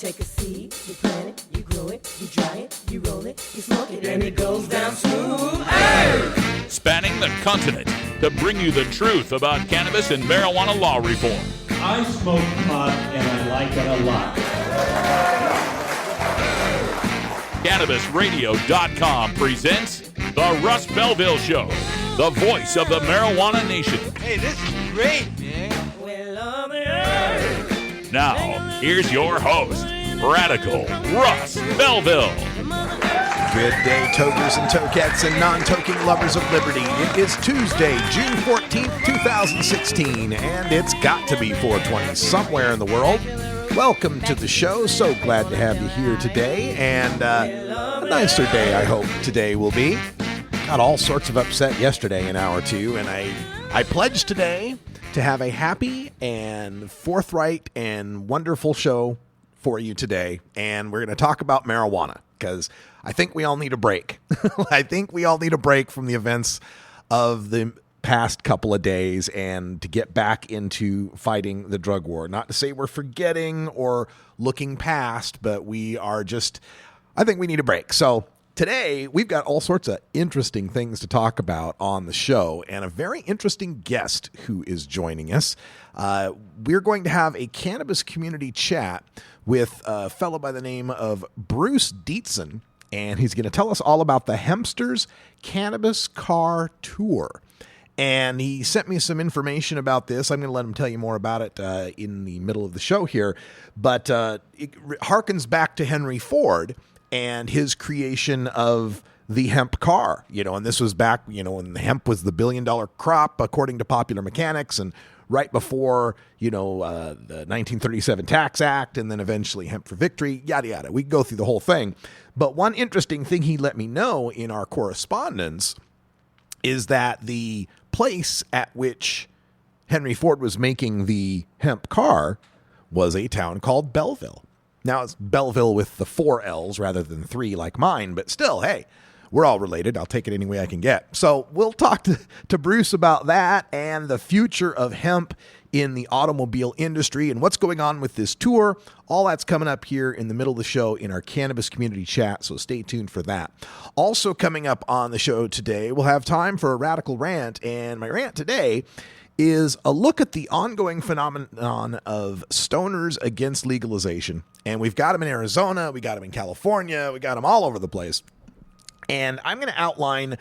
take a seed, you plant it, you grow it, you dry it, you roll it, you smoke it, and it goes down smooth. Hey! Spanning the continent to bring you the truth about cannabis and marijuana law reform. I smoke pot and I like it a lot. CannabisRadio.com presents The Russ Belville Show, the voice of the marijuana nation. Hey, this is great, man. Now, here's your host, Radical Russ Belville. Good day, tokers and tokettes and non-toking lovers of liberty. It is Tuesday, June 14th, 2016, and it's got to be 420 somewhere in the world. Welcome to the show. So glad to have you here today, and a nicer day I hope today will be. Got all sorts of upset yesterday in hour two, and I pledged today to have a happy and forthright and wonderful show for you today, and we're going to talk about marijuana, because I think we all need a break. I think we all need a break from the events of the past couple of days and to get back into fighting the drug war. Not to say we're forgetting or looking past, but we are just, I think we need a break. So today, we've got all sorts of interesting things to talk about on the show and a very interesting guest who is joining us. We're going to have a cannabis community chat with a fellow by the name of Bruce Dietzen, and he's going to tell us all about the Hempsters Cannabis Car Tour. And he sent me some information about this. I'm going to let him tell you more about it in the middle of the show here. But it harkens back to Henry Ford and his creation of the hemp car, and this was back, when the hemp was the $1 billion crop, according to Popular Mechanics, and right before, the 1937 Tax Act, and then eventually Hemp for Victory, yada, yada. We can go through the whole thing. But one interesting thing he let me know in our correspondence is that the place at which Henry Ford was making the hemp car was a town called Belville. Now, it's Belville with the 4 L's rather than 3 like mine, but still, hey, we're all related. I'll take it any way I can get. So we'll talk to Bruce about that and the future of hemp in the automobile industry and what's going on with this tour. All that's coming up here in the middle of the show in our cannabis community chat, so stay tuned for that. Also coming up on the show today, we'll have time for a radical rant, and my rant today is a look at the ongoing phenomenon of stoners against legalization. And we've got them in Arizona, we got them in California, we got them all over the place. And I'm going to outline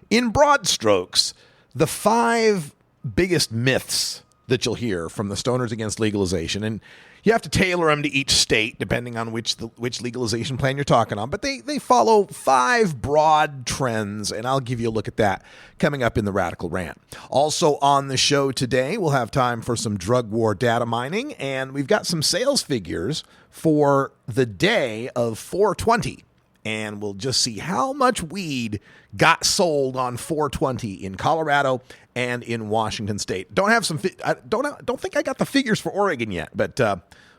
in broad strokes the 5 biggest myths that you'll hear from the stoners against legalization. And you have to tailor them to each state depending on which legalization plan you're talking on. But they follow 5 broad trends, and I'll give you a look at that coming up in the Radical Rant. Also on the show today, we'll have time for some drug war data mining, and we've got some sales figures for the day of 420. And we'll just see how much weed got sold on 420 in Colorado and in Washington State. Don't think I got the figures for Oregon yet, but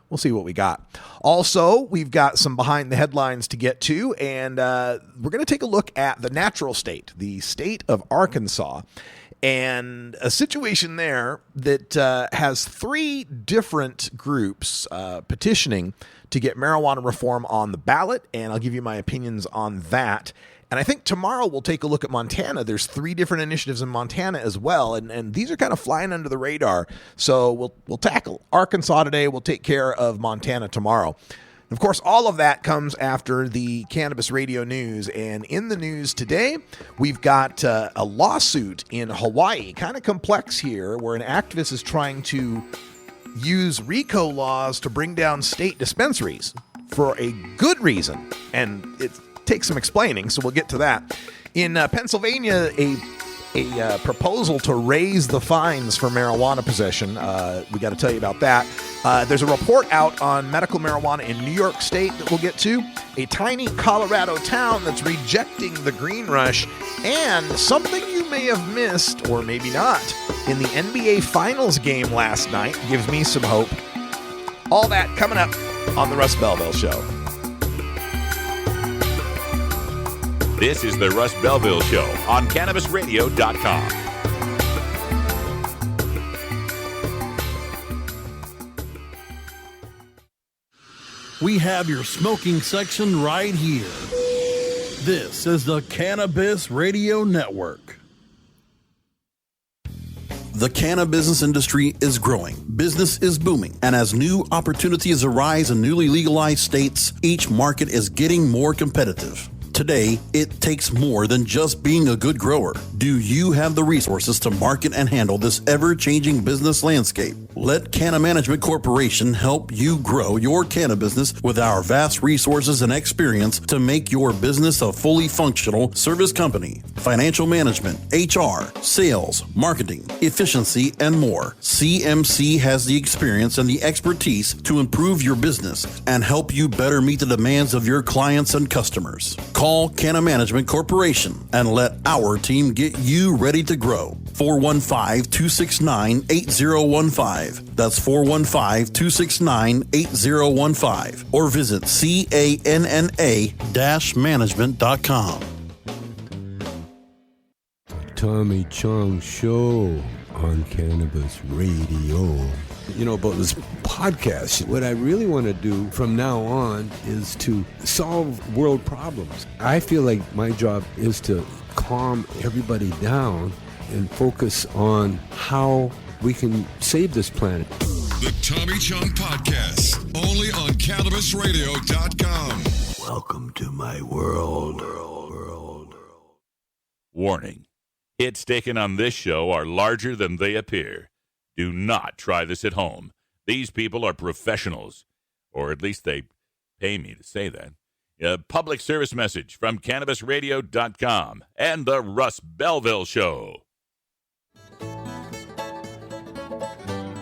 we'll see what we got. Also, we've got some behind the headlines to get to, and we're going to take a look at the natural state, the state of Arkansas, and a situation there that has 3 different groups petitioning to get marijuana reform on the ballot, and I'll give you my opinions on that. And I think tomorrow we'll take a look at Montana. There's 3 different initiatives in Montana as well, and these are kind of flying under the radar. So we'll tackle Arkansas today. We'll take care of Montana tomorrow. Of course, all of that comes after the Cannabis Radio News. And in the news today, we've got a lawsuit in Hawaii, kind of complex here, where an activist is trying to use RICO laws to bring down state dispensaries for a good reason. And it takes some explaining, so we'll get to that. In Pennsylvania, a proposal to raise the fines for marijuana possession. We got to tell you about that. There's a report out on medical marijuana in New York State that we'll get to. A tiny Colorado town that's rejecting the green rush. And something you may have missed, or maybe not, in the NBA Finals game last night gives me some hope. All that coming up on the Russ Belville Show. This is the Russ Belville Show on CannabisRadio.com. we have your smoking section right here. This is the Cannabis Radio Network. The cannabis industry is growing, business is booming, and as new opportunities arise in newly legalized states, each market is getting more competitive. Today, it takes more than just being a good grower. Do you have the resources to market and handle this ever-changing business landscape? Let Canna Management Corporation help you grow your canna business with our vast resources and experience to make your business a fully functional service company. Financial management, HR, sales, marketing, efficiency, and more. CMC has the experience and the expertise to improve your business and help you better meet the demands of your clients and customers. Call Canna Management Corporation and let our team get you ready to grow. 415-269-8015. That's 415-269-8015. Or visit canna-management.com. Tommy Chong Show on Cannabis Radio. You know, about this podcast, what I really want to do from now on is to solve world problems. I feel like my job is to calm everybody down and focus on how we can save this planet. The Tommy Chong Podcast, only on CannabisRadio.com. Welcome to my world. Warning. Hits taken on this show are larger than they appear. Do not try this at home. These people are professionals, or at least they pay me to say that. A public service message from CannabisRadio.com and the Russ Belville Show.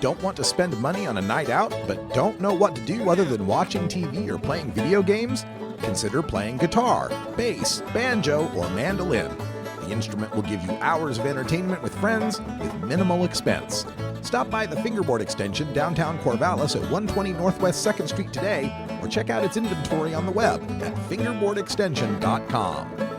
Don't want to spend money on a night out, but don't know what to do other than watching TV or playing video games? Consider playing guitar, bass, banjo, or mandolin. The instrument will give you hours of entertainment with friends with minimal expense. Stop by the Fingerboard Extension downtown Corvallis at 120 Northwest 2nd Street today, or check out its inventory on the web at fingerboardextension.com.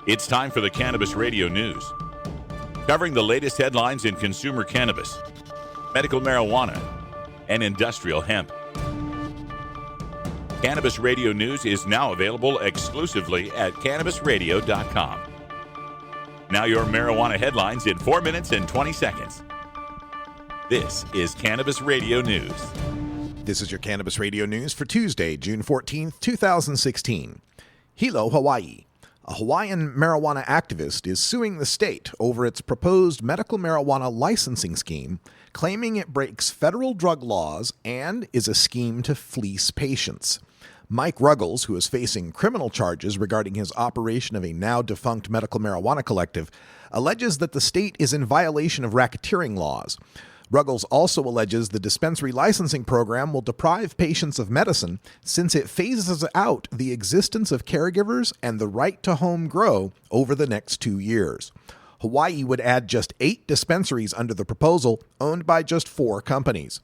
It's time for the Cannabis Radio News. Covering the latest headlines in consumer cannabis, medical marijuana, and industrial hemp. Cannabis Radio News is now available exclusively at CannabisRadio.com. Now your marijuana headlines in 4 minutes and 20 seconds. This is Cannabis Radio News. This is your Cannabis Radio News for Tuesday, June 14th, 2016. Hilo, Hawaii. A Hawaiian marijuana activist is suing the state over its proposed medical marijuana licensing scheme, claiming it breaks federal drug laws and is a scheme to fleece patients. Mike Ruggles, who is facing criminal charges regarding his operation of a now-defunct medical marijuana collective, alleges that the state is in violation of racketeering laws. Ruggles also alleges the dispensary licensing program will deprive patients of medicine since it phases out the existence of caregivers and the right to home grow over the next 2 years. Hawaii would add just 8 dispensaries under the proposal, owned by just 4 companies.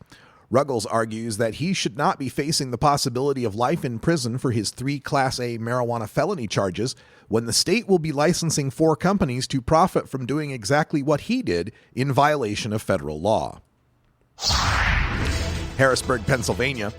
Ruggles argues that he should not be facing the possibility of life in prison for his 3 Class A marijuana felony charges when the state will be licensing 4 companies to profit from doing exactly what he did in violation of federal law. Harrisburg, Pennsylvania.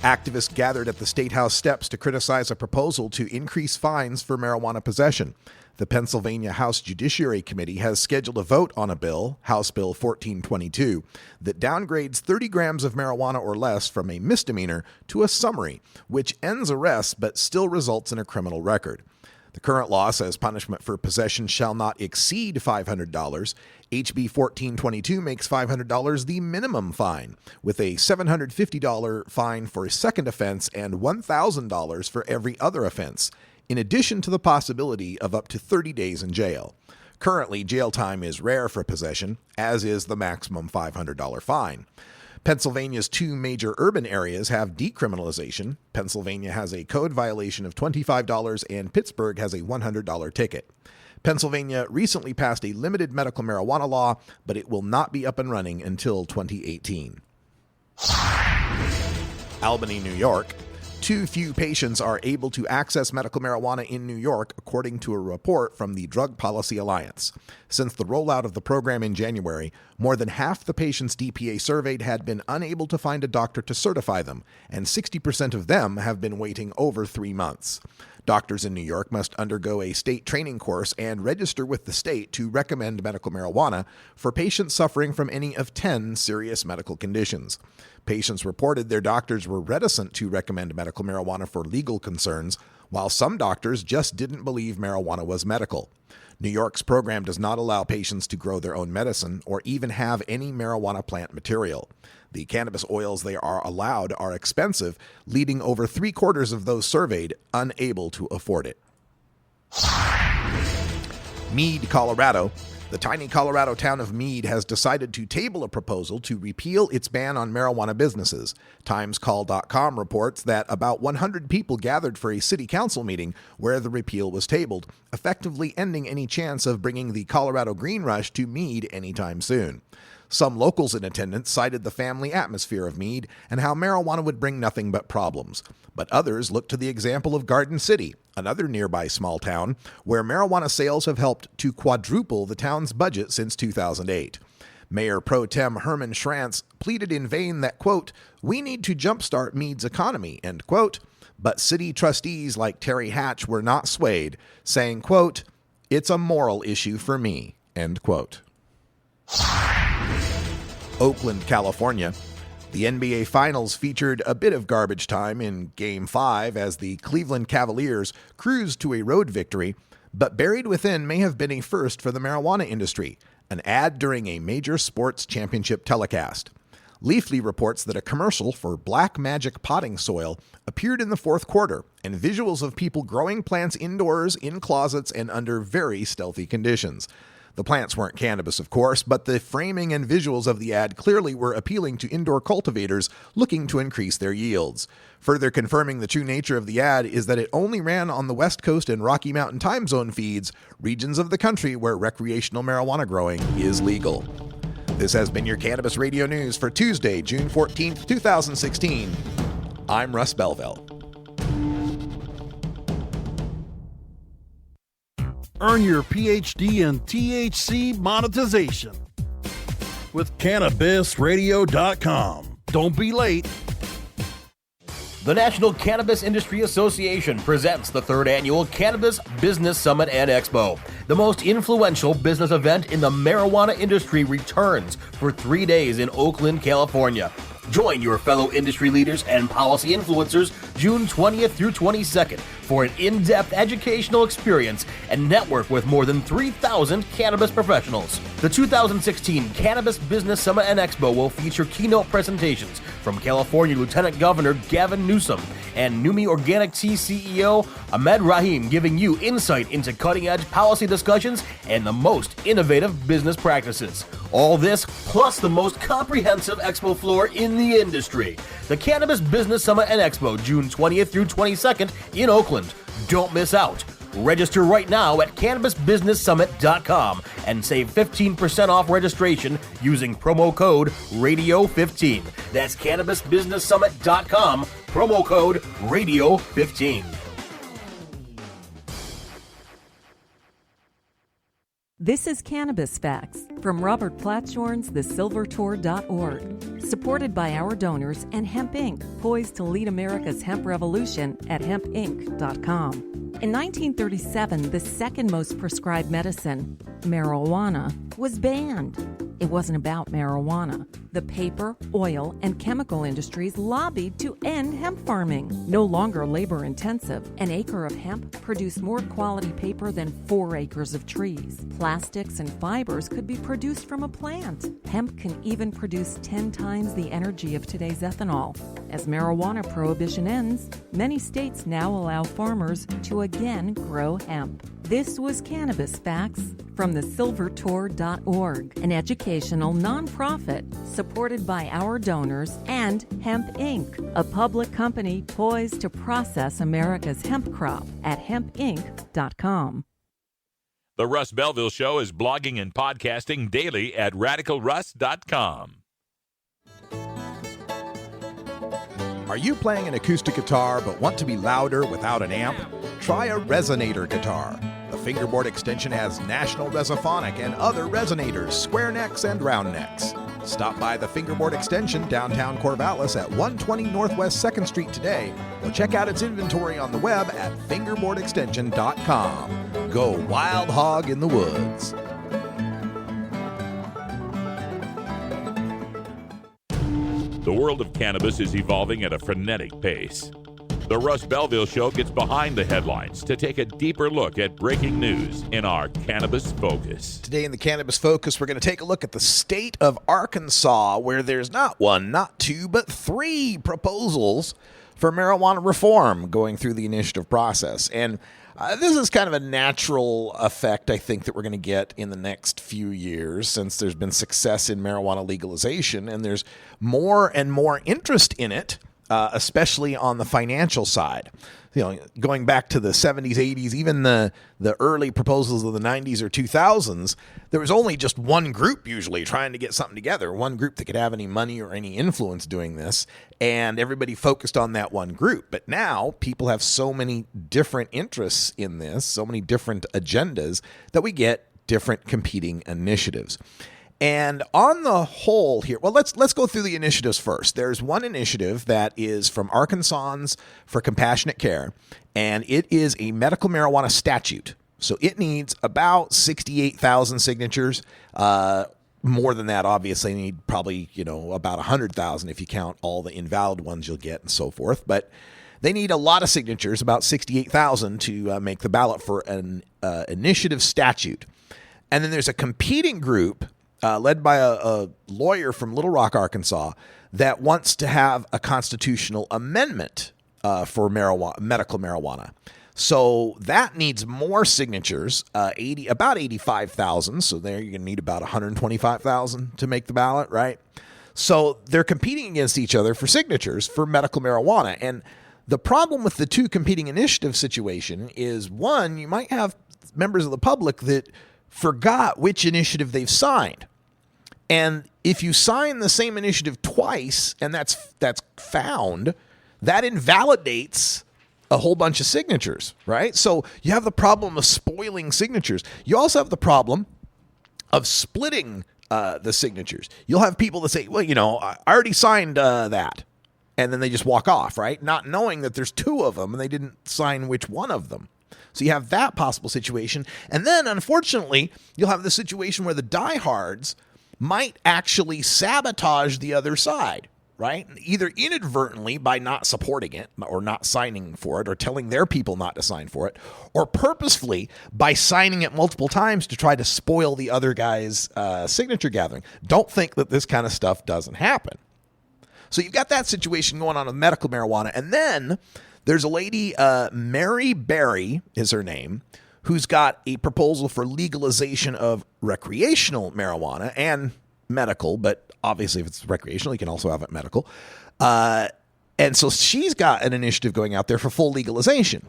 Activists gathered at the State House steps to criticize a proposal to increase fines for marijuana possession. The Pennsylvania House Judiciary Committee has scheduled a vote on a bill, House Bill 1422, that downgrades 30 grams of marijuana or less from a misdemeanor to a summary, which ends arrests but still results in a criminal record. The current law says punishment for possession shall not exceed $500. HB 1422 makes $500 the minimum fine, with a $750 fine for a second offense and $1,000 for every other offense, in addition to the possibility of up to 30 days in jail. Currently, jail time is rare for possession, as is the maximum $500 fine. Pennsylvania's 2 major urban areas have decriminalization. Pennsylvania has a code violation of $25 and Pittsburgh has a $100 ticket. Pennsylvania recently passed a limited medical marijuana law, but it will not be up and running until 2018. Albany, New York. too few patients are able to access medical marijuana in New York, according to a report from the Drug Policy Alliance. Since the rollout of the program in January, more than half the patients DPA surveyed had been unable to find a doctor to certify them, and 60% of them have been waiting over 3 months. Doctors in New York must undergo a state training course and register with the state to recommend medical marijuana for patients suffering from any of 10 serious medical conditions. Patients reported their doctors were reticent to recommend medical marijuana for legal concerns, while some doctors just didn't believe marijuana was medical. New York's program does not allow patients to grow their own medicine or even have any marijuana plant material. The cannabis oils they are allowed are expensive, leaving over 3/4 of those surveyed unable to afford it. Mead, Colorado. The tiny Colorado town of Mead has decided to table a proposal to repeal its ban on marijuana businesses. TimesCall.com reports that about 100 people gathered for a city council meeting where the repeal was tabled, effectively ending any chance of bringing the Colorado Green Rush to Mead anytime soon. Some locals in attendance cited the family atmosphere of Mead and how marijuana would bring nothing but problems. But others looked to the example of Garden City, another nearby small town, where marijuana sales have helped to quadruple the town's budget since 2008. Mayor Pro Tem Herman Schrantz pleaded in vain that, quote, "We need to jumpstart Mead's economy," end quote. But city trustees like Terry Hatch were not swayed, saying, quote, "It's a moral issue for me," end quote. Oakland, California. The NBA Finals featured a bit of garbage time in Game 5 as the Cleveland Cavaliers cruised to a road victory, but buried within may have been a first for the marijuana industry, an ad during a major sports championship telecast. Leafly reports that a commercial for Black Magic potting soil appeared in the fourth quarter, and visuals of people growing plants indoors, in closets, and under very stealthy conditions. The plants weren't cannabis, of course, but the framing and visuals of the ad clearly were appealing to indoor cultivators looking to increase their yields. Further confirming the true nature of the ad is that it only ran on the West Coast and Rocky Mountain time zone feeds, regions of the country where recreational marijuana growing is legal. This has been your Cannabis Radio News for Tuesday, June 14th, 2016. I'm Russ Belville. Earn your PhD in THC monetization with CannabisRadio.com. Don't be late. The National Cannabis Industry Association presents the 3rd Annual Cannabis Business Summit and Expo. The most influential business event in the marijuana industry returns for 3 days in Oakland, California. Join your fellow industry leaders and policy influencers June 20th through 22nd for an in-depth educational experience and network with more than 3,000 cannabis professionals. The 2016 Cannabis Business Summit and Expo will feature keynote presentations from California Lieutenant Governor Gavin Newsom and Numi Organic Tea CEO Ahmed Rahim, giving you insight into cutting-edge policy discussions and the most innovative business practices. All this plus the most comprehensive expo floor in the industry. The Cannabis Business Summit and Expo, June 20th through 22nd in Oakland. Don't miss out. Register right now at CannabisBusinessSummit.com and save 15% off registration using promo code RADIO15. That's CannabisBusinessSummit.com, promo code RADIO15. This is Cannabis Facts from Robert Platshorn's TheSilverTour.org, supported by our donors and Hemp Inc., poised to lead America's hemp revolution at hempinc.com. In 1937, the second most prescribed medicine, marijuana, was banned. It wasn't about marijuana. The paper, oil, and chemical industries lobbied to end hemp farming. No longer labor intensive, an acre of hemp produced more quality paper than 4 acres of trees. Plastics and fibers could be produced from a plant. Hemp can even produce 10 times the energy of today's ethanol. As marijuana prohibition ends, many states now allow farmers to again grow hemp. This was Cannabis Facts from TheSilverTour.org, an educational nonprofit supported by our donors and Hemp Inc., a public company poised to process America's hemp crop at hempinc.com. The Russ Belville Show is blogging and podcasting daily at RadicalRuss.com. Are you playing an acoustic guitar but want to be louder without an amp? Try a resonator guitar. The fingerboard extension has National Resophonic and other resonators, square necks and round necks. Stop by the Fingerboard Extension downtown Corvallis at 120 Northwest 2nd Street today, or check out its inventory on the web at fingerboardextension.com. Go wild hog in the woods. The world of cannabis is evolving at a frenetic pace. The Russ Belville Show gets behind the headlines to take a deeper look at breaking news in our Cannabis Focus. Today in the Cannabis Focus, we're going to take a look at the state of Arkansas, where there's not one, not two, but three proposals for marijuana reform going through the initiative process. And this is kind of a natural effect, I think, that we're going to get in the next few years since there's been success in marijuana legalization, and there's more and more interest in it, especially on the financial side. You know, going back to the 70s, 80s, even the early proposals of the 90s or 2000s, there was only just one group usually trying to get something together, one group that could have any money or any influence doing this, and everybody focused on that one group. But now people have so many different interests in this, so many different agendas, that we get different competing initiatives. And on the whole here, well, let's go through the initiatives first. There's one initiative that is from Arkansans for Compassionate Care, and it is a medical marijuana statute. So it needs about 68,000 signatures. More than that, obviously, you need probably, about 100,000 if you count all the invalid ones you'll get and so forth. But they need a lot of signatures, about 68,000, to make the ballot for an initiative statute. And then there's a competing group led by a lawyer from Little Rock, Arkansas, that wants to have a constitutional amendment for medical marijuana. So that needs more signatures, about 85,000. So there you're going to need about 125,000 to make the ballot, right? So they're competing against each other for signatures for medical marijuana. And the problem with the two competing initiative situation is, one, you might have members of the public that forgot which initiative they've signed. And if you sign the same initiative twice, and that's found, that invalidates a whole bunch of signatures, right? So you have the problem of spoiling signatures. You also have the problem of splitting the signatures. You'll have people that say, well, I already signed that. And then they just walk off, right? Not knowing that there's two of them and they didn't sign which one of them. So you have that possible situation. And then, unfortunately, you'll have the situation where the diehards might actually sabotage the other side, right? Either inadvertently by not supporting it or not signing for it or telling their people not to sign for it, or purposefully by signing it multiple times to try to spoil the other guy's signature gathering. Don't think that this kind of stuff doesn't happen. So you've got that situation going on with medical marijuana. And then there's a lady, Mary Berry is her name, who's got a proposal for legalization of recreational marijuana and medical, but obviously if it's recreational, you can also have it medical. And so she's got an initiative going out there for full legalization.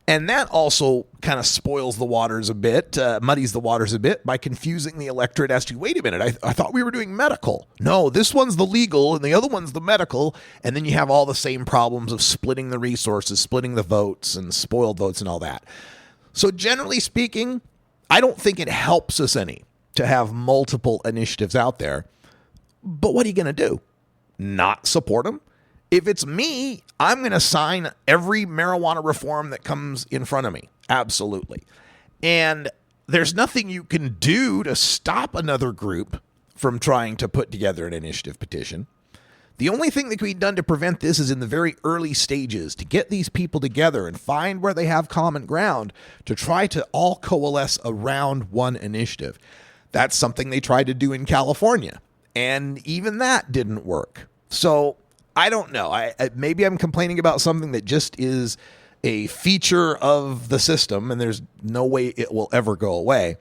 And that also kind of spoils the waters a bit, muddies the waters a bit by confusing the electorate as to, wait a minute, I thought we were doing medical. No, this one's the legal and the other one's the medical. And then you have all the same problems of splitting the resources, splitting the votes and spoiled votes and all that. So generally speaking, I don't think it helps us any to have multiple initiatives out there. But what are you going to do? Not support them? If it's me, I'm going to sign every marijuana reform that comes in front of me. Absolutely. And there's nothing you can do to stop another group from trying to put together an initiative petition. The only thing that can be done to prevent this is in the very early stages, to get these people together and find where they have common ground to try to all coalesce around one initiative. That's something they tried to do in California, and even that didn't work. So I don't know. Maybe I'm complaining about something that just is a feature of the system, and there's no way it will ever go away.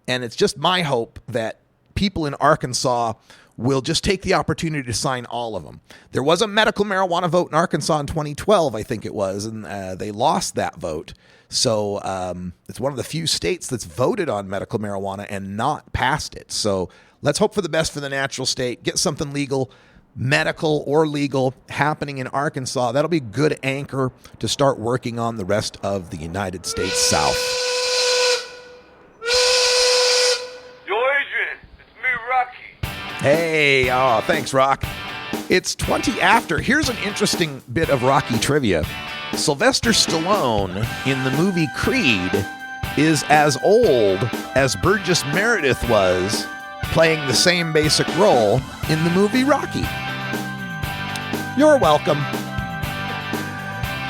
And it's just my hope that people in Arkansas will just take the opportunity to sign all of them. There was a medical marijuana vote in Arkansas in 2012, I think it was, and they lost that vote. So it's one of the few states that's voted on medical marijuana and not passed it. So let's hope for the best for the natural state, get something legal, medical or legal, happening in Arkansas, that'll be a good anchor to start working on the rest of the United States South. Hey, thanks, Rock. It's 20 after. Here's an interesting bit of Rocky trivia. Sylvester Stallone in the movie Creed is as old as Burgess Meredith was playing the same basic role in the movie Rocky. You're welcome.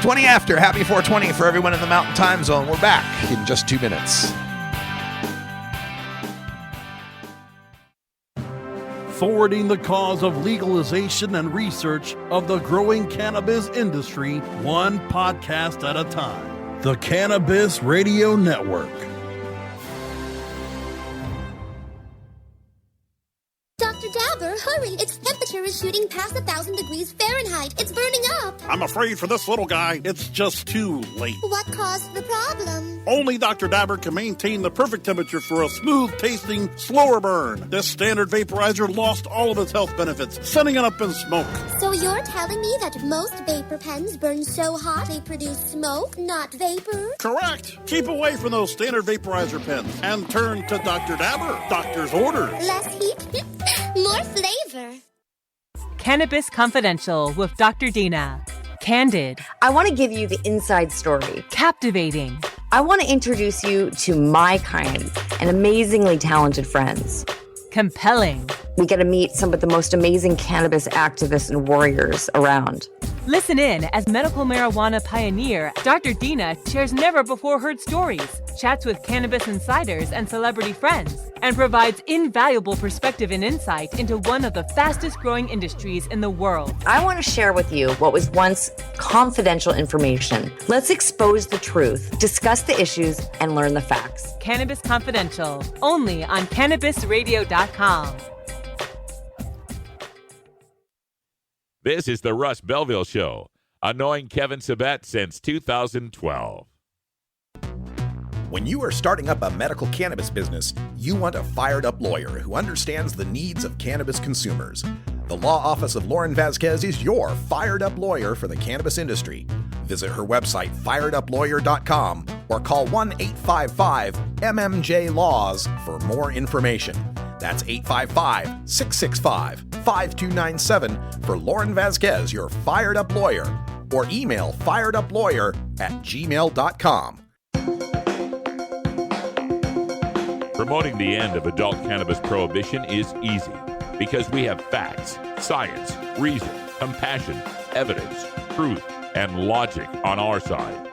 20 after. Happy 420 for everyone in the Mountain Time Zone. We're back in just 2 minutes. Forwarding the cause of legalization and research of the growing cannabis industry, one podcast at a time. The Cannabis Radio Network. Dr. Dabber, hurry! Its temperature is shooting past 1,000 degrees Fahrenheit. It's burning up. I'm afraid for this little guy, it's just too late. What caused the problem? Only Dr. Dabber can maintain the perfect temperature for a smooth-tasting, slower burn. This standard vaporizer lost all of its health benefits, sending it up in smoke. So you're telling me that most vapor pens burn so hot they produce smoke, not vapor? Correct. Keep away from those standard vaporizer pens and turn to Dr. Dabber. Doctor's orders. Less heat, more flavor. Cannabis Confidential with Dr. Dina. Candid. I want to give you the inside story. Captivating. I want to introduce you to my kind and amazingly talented friends. Compelling. We get to meet some of the most amazing cannabis activists and warriors around. Listen in as medical marijuana pioneer Dr. Dina shares never-before-heard stories, chats with cannabis insiders and celebrity friends, and provides invaluable perspective and insight into one of the fastest-growing industries in the world. I want to share with you what was once confidential information. Let's expose the truth, discuss the issues, and learn the facts. Cannabis Confidential, only on CannabisRadio.com. This is the Russ Belville Show, annoying Kevin Sabet since 2012. When you are starting up a medical cannabis business, you want a fired-up lawyer who understands the needs of cannabis consumers. The law office of Lauren Vasquez is your fired-up lawyer for the cannabis industry. Visit her website, fireduplawyer.com, or call 1-855-MMJ-LAWS for more information. That's 855-665-5297 for Lauren Vasquez, your fired-up lawyer, or email fireduplawyer@gmail.com. Promoting the end of adult cannabis prohibition is easy because we have facts, science, reason, compassion, evidence, truth, and logic on our side.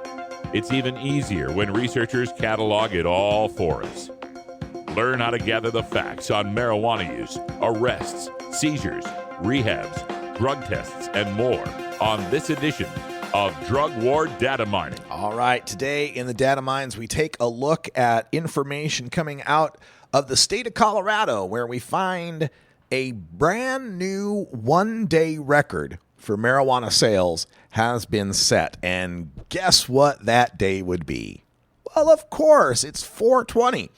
It's even easier when researchers catalog it all for us. Learn how to gather the facts on marijuana use, arrests, seizures, rehabs, drug tests, and more on this edition of Drug War Data Mining. All right, today in the Data Mines, we take a look at information coming out of the state of Colorado, where we find a brand new one-day record for marijuana sales has been set. And guess what that day would be? Well, of course, it's 420.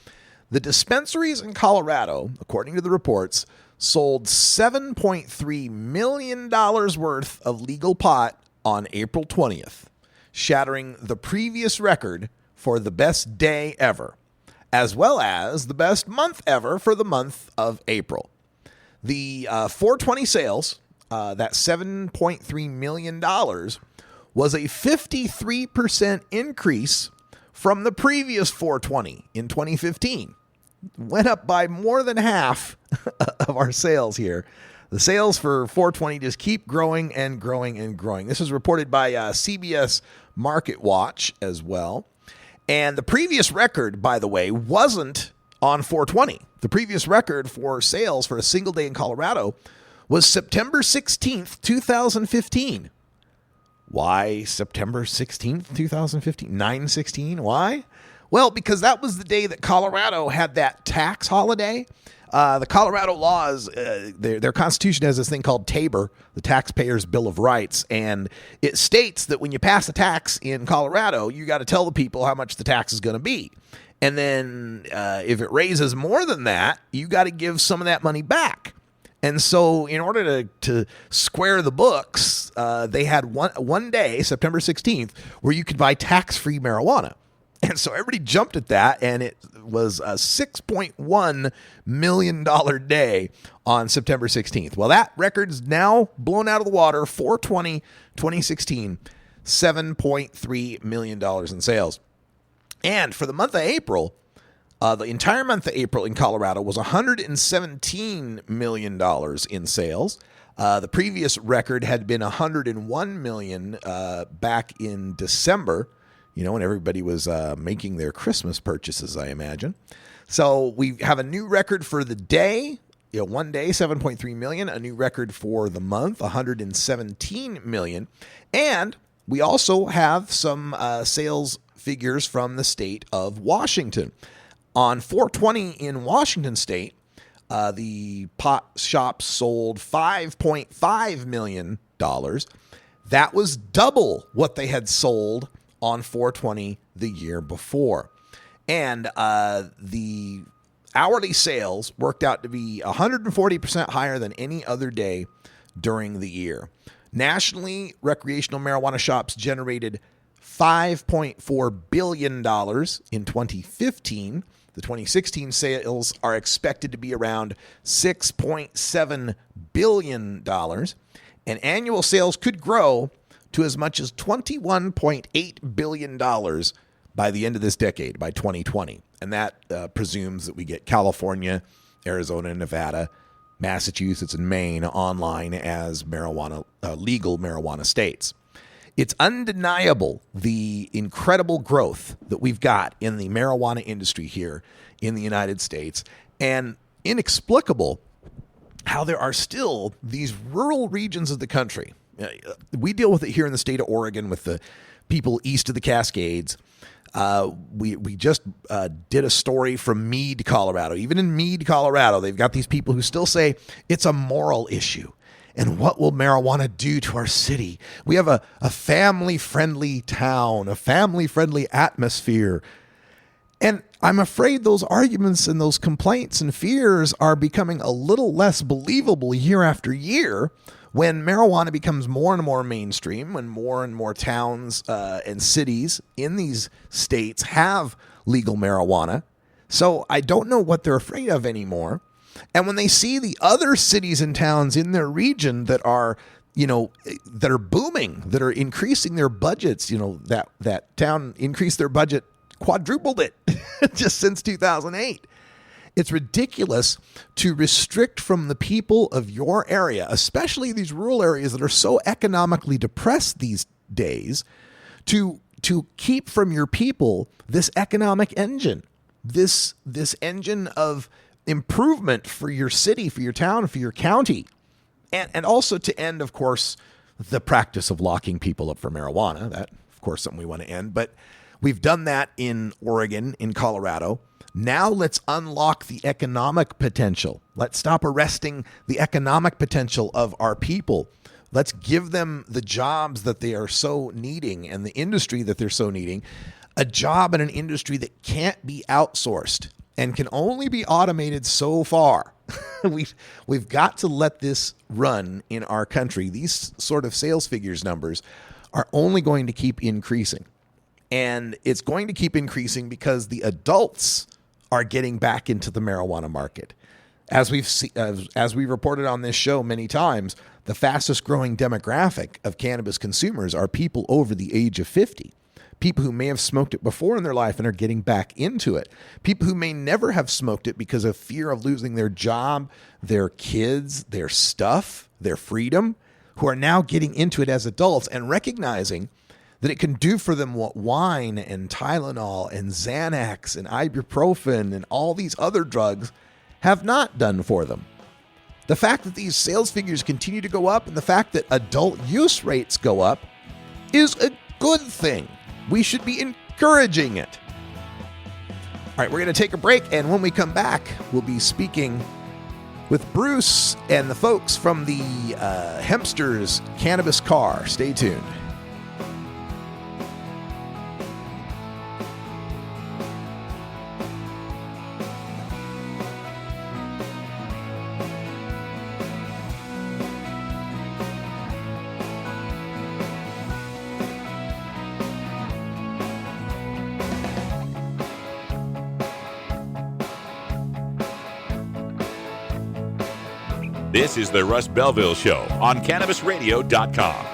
The dispensaries in Colorado, according to the reports, sold $7.3 million worth of legal pot on April 20th, shattering the previous record for the best day ever, as well as the best month ever for the month of April. The 420 sales, that $7.3 million, was a 53% increase from the previous 420 in 2015. Went up by more than half of our sales here. The sales for 420 just keep growing and growing and growing. This is reported by CBS Market Watch as well. And the previous record, by the way, wasn't on 420. The previous record for sales for a single day in Colorado was September 16th, 2015. Why September 16th, 2015? 9/16? Why? Well, because that was the day that Colorado had that tax holiday. The Colorado laws, their constitution has this thing called TABOR, the Taxpayers' Bill of Rights, and it states that when you pass a tax in Colorado, you got to tell the people how much the tax is going to be. And then if it raises more than that, you got to give some of that money back. And so in order to square the books, they had one day, September 16th, where you could buy tax-free marijuana. And so everybody jumped at that, and it was a $6.1 million day on September 16th. Well, that record's now blown out of the water. 4/20/2016, $7.3 million in sales. And for the month of April, the entire month of April in Colorado was $117 million in sales. The previous record had been $101 million back in December, when everybody was making their Christmas purchases, I imagine. So we have a new record for the day, one day, 7.3 million, a new record for the month, 117 million. And we also have some sales figures from the state of Washington. On 4/20 in Washington state, the pot shops sold $5.5 million. That was double what they had sold on 4/20 the year before. And the hourly sales worked out to be 140% higher than any other day during the year. Nationally, recreational marijuana shops generated $5.4 billion in 2015. The 2016 sales are expected to be around $6.7 billion. And annual sales could grow to as much as $21.8 billion by the end of this decade, by 2020. And that presumes that we get California, Arizona, Nevada, Massachusetts, and Maine online as legal marijuana states. It's undeniable the incredible growth that we've got in the marijuana industry here in the United States, and inexplicable how there are still these rural regions of the country. We deal with it here in the state of Oregon with the people east of the Cascades. We just did a story from Meade, Colorado. Even in Meade, Colorado, they've got these people who still say it's a moral issue. And what will marijuana do to our city? We have a family-friendly town, a family-friendly atmosphere. And I'm afraid those arguments and those complaints and fears are becoming a little less believable year after year when marijuana becomes more and more mainstream, when more and more towns and cities in these states have legal marijuana. So I don't know what they're afraid of anymore. And when they see the other cities and towns in their region that are, that are booming, that are increasing their budgets, that town increased their budget, quadrupled it just since 2008. It's ridiculous to restrict from the people of your area, especially these rural areas that are so economically depressed these days, to keep from your people this economic engine, this engine of improvement for your city, for your town, for your county, and also to end, of course, the practice of locking people up for marijuana. That, of course, something we want to end. But we've done that in Oregon, in Colorado. Now let's unlock the economic potential. Let's stop arresting the economic potential of our people. Let's give them the jobs that they are so needing and the industry that they're so needing. A job in an industry that can't be outsourced and can only be automated so far. We've got to let this run in our country. These sort of sales figures numbers are only going to keep increasing. And it's going to keep increasing because the adults are getting back into the marijuana market. As we've reported on this show many times, the fastest growing demographic of cannabis consumers are people over the age of 50. People who may have smoked it before in their life and are getting back into it. People who may never have smoked it because of fear of losing their job, their kids, their stuff, their freedom, who are now getting into it as adults and recognizing that it can do for them what wine and Tylenol and Xanax and ibuprofen and all these other drugs have not done for them. The fact that these sales figures continue to go up and the fact that adult use rates go up is a good thing. We should be encouraging it. All right, we're going to take a break, and when we come back, we'll be speaking with Bruce and the folks from the Hempsters Cannabis car. Stay tuned. This is the Russ Belville Show on CannabisRadio.com.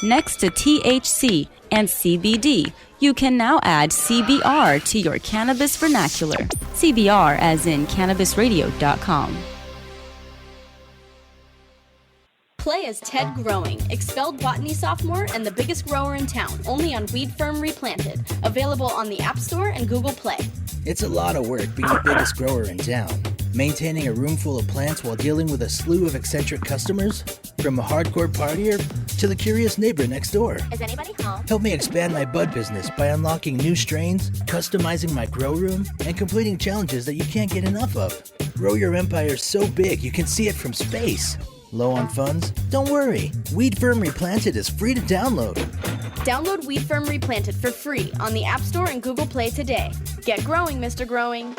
Next to THC and CBD, you can now add CBR to your cannabis vernacular. CBR as in CannabisRadio.com. Play as Ted Growing, expelled botany sophomore and the biggest grower in town, only on Weed Firm Replanted. Available on the App Store and Google Play. It's a lot of work being the biggest grower in town. Maintaining a room full of plants while dealing with a slew of eccentric customers? From a hardcore partier to the curious neighbor next door. Is anybody home? Help me expand my bud business by unlocking new strains, customizing my grow room, and completing challenges that you can't get enough of. Grow your empire so big you can see it from space. Low on funds? Don't worry. Weed Firm Replanted is free to download. Download Weed Firm Replanted for free on the App Store and Google Play today. Get growing, Mr. Growing.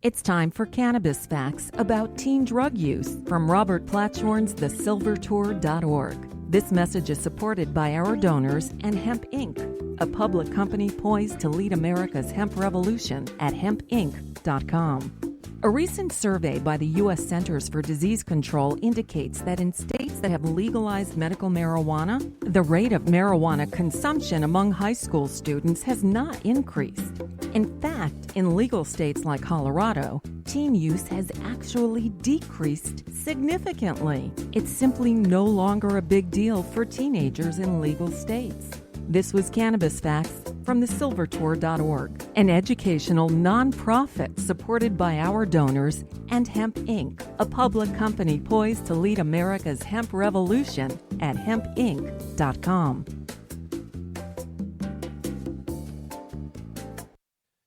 It's time for Cannabis Facts about teen drug use from Robert Platshorn's thesilvertour.org. This message is supported by our donors and Hemp Inc., a public company poised to lead America's hemp revolution at hempinc.com. A recent survey by the U.S. Centers for Disease Control indicates that in states that have legalized medical marijuana, the rate of marijuana consumption among high school students has not increased. In fact, in legal states like Colorado, teen use has actually decreased significantly. It's simply no longer a big deal for teenagers in legal states. This was Cannabis Facts from thesilvertour.org, an educational nonprofit supported by our donors and Hemp Inc., a public company poised to lead America's hemp revolution at hempinc.com.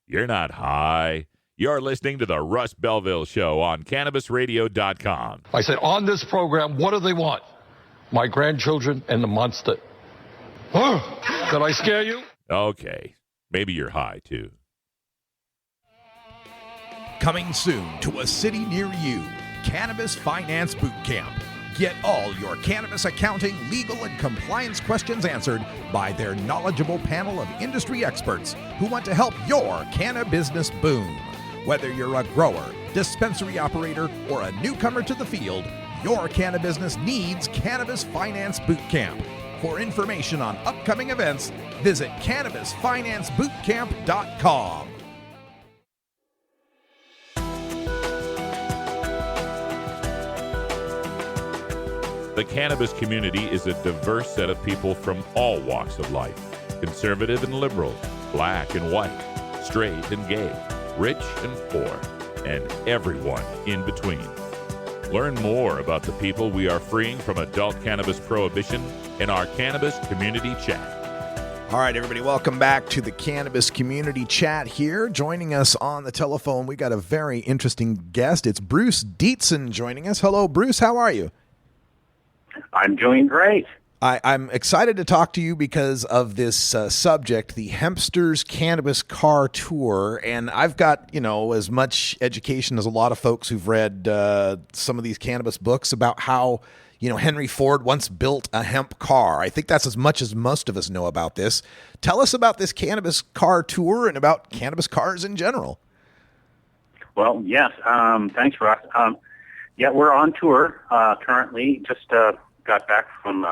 You're not high. You're listening to the Russ Belville Show on CannabisRadio.com. I said, on this program, what do they want? My grandchildren and the monster. Did I scare you? Okay. Maybe you're high, too. Coming soon to a city near you, Cannabis Finance Boot Camp. Get all your cannabis accounting, legal, and compliance questions answered by their knowledgeable panel of industry experts who want to help your cannabis business boom. Whether you're a grower, dispensary operator, or a newcomer to the field, your cannabis business needs Cannabis Finance Boot Camp. For information on upcoming events, visit CannabisFinanceBootCamp.com. The cannabis community is a diverse set of people from all walks of life. Conservative and liberal, black and white, straight and gay, rich and poor, and everyone in between. Learn more about the people we are freeing from adult cannabis prohibition in our Cannabis Community Chat. All right, everybody, welcome back to the Cannabis Community Chat here. Joining us on the telephone, we got a very interesting guest. It's Bruce Dietzen joining us. Hello, Bruce. How are you? I'm doing great. I'm excited to talk to you because of this subject, the Hempsters Cannabis Car Tour. And I've got, as much education as a lot of folks who've read some of these cannabis books about how, Henry Ford once built a hemp car. I think that's as much as most of us know about this. Tell us about this Cannabis Car Tour and about cannabis cars in general. Well, yes. Thanks, Russ. Yeah, we're on tour currently. Just got back from